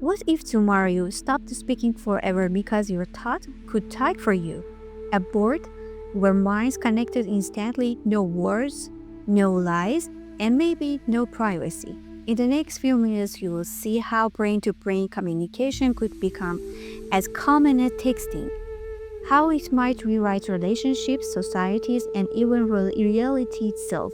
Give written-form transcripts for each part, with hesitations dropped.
What if tomorrow you stopped speaking forever because your thought could type for you? A board where minds connected instantly, no words, no lies, and maybe no privacy. In the next few minutes, you will see how brain-to-brain communication could become as common as texting, how it might rewrite relationships, societies, and even reality itself.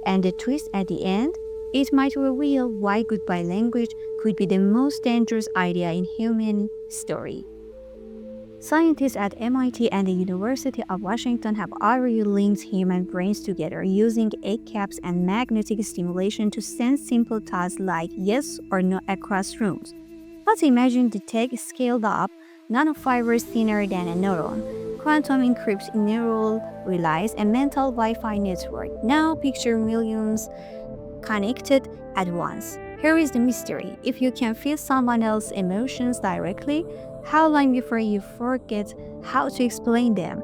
And the twist at the end, it might reveal why goodbye language could be the most dangerous idea in human history. Scientists at MIT and the University of Washington have already linked human brains together using egg caps and magnetic stimulation to send simple thoughts like yes or no across rooms. But imagine the tech scaled up, nanofibers thinner than a neuron, quantum encrypts neural relays, and mental Wi-Fi network. Now picture millions connected at once. Here is the mystery. If you can feel someone else's emotions directly, how long before you forget how to explain them?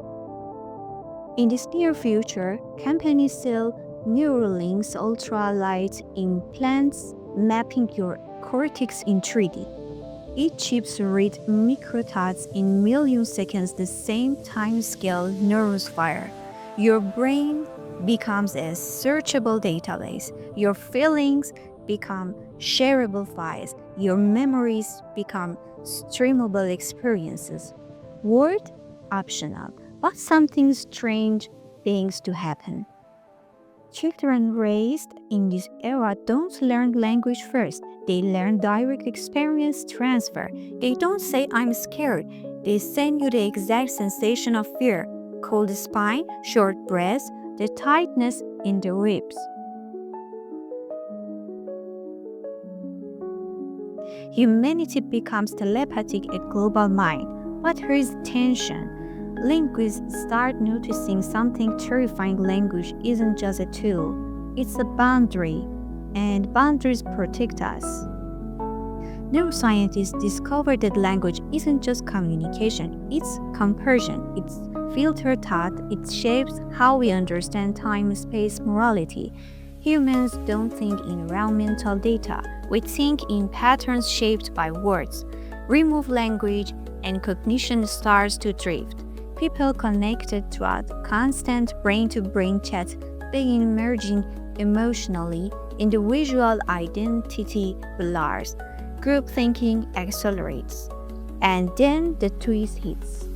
In this near future, companies sell Neuro Links ultralight implants mapping your cortex in 3D. Each chip reads microthoughts in milliseconds, the same time scale neurons fire. Your brain becomes a searchable database. Your feelings become shareable files. Your memories become streamable experiences. Word optional, but something strange things to happen. Children raised in this era don't learn language first. They learn direct experience transfer. They don't say I'm scared. They send you the exact sensation of fear. Cold spine, short breaths, the tightness in the ribs. Humanity becomes telepathic at global mind. But here is tension. Linguists start noticing something terrifying. Language isn't just a tool, it's a boundary, and boundaries protect us. Neuroscientists discovered that language isn't just communication, it's compression, it's filtered thought, it shapes how we understand time, space, morality. Humans don't think in raw mental data, we think in patterns shaped by words. Remove language and cognition starts to drift. People connected throughout constant brain-to-brain chat begin merging emotionally, individual identity blurs, group thinking accelerates, and then the twist hits.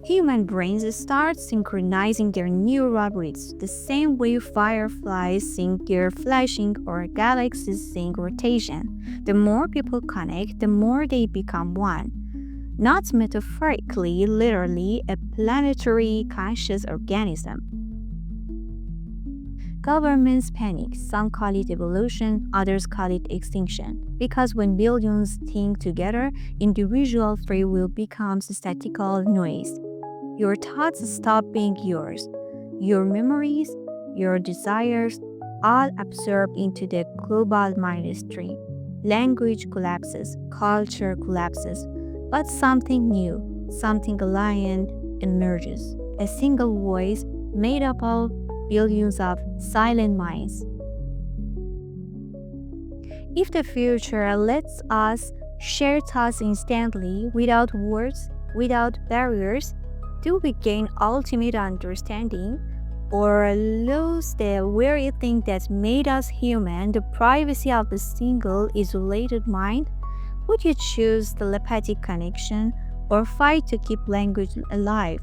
Human brains start synchronizing their neural beats the same way fireflies sync their flashing or galaxies sync rotation. The more people connect, the more they become one. Not metaphorically, literally, a planetary conscious organism. Governments panic. Some call it evolution, others call it extinction. Because when billions think together, individual free will becomes statistical noise. Your thoughts stop being yours. Your memories, your desires, all absorbed into the global mind stream. Language collapses, culture collapses, but something new, something alien emerges. A single voice made up of billions of silent minds. If the future lets us share thoughts instantly, without words, without barriers, do we gain ultimate understanding or lose the very thing that made us human, the privacy of a single isolated mind? Would you choose telepathic connection or fight to keep language alive?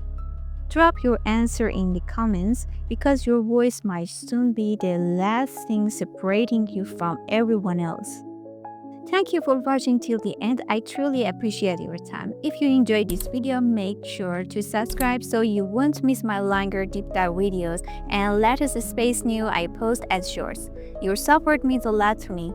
Drop your answer in the comments because your voice might soon be the last thing separating you from everyone else. Thank you for watching till the end. I truly appreciate your time. If you enjoyed this video, make sure to subscribe so you won't miss my longer deep dive videos and latest space news I post as shorts. Your support means a lot to me.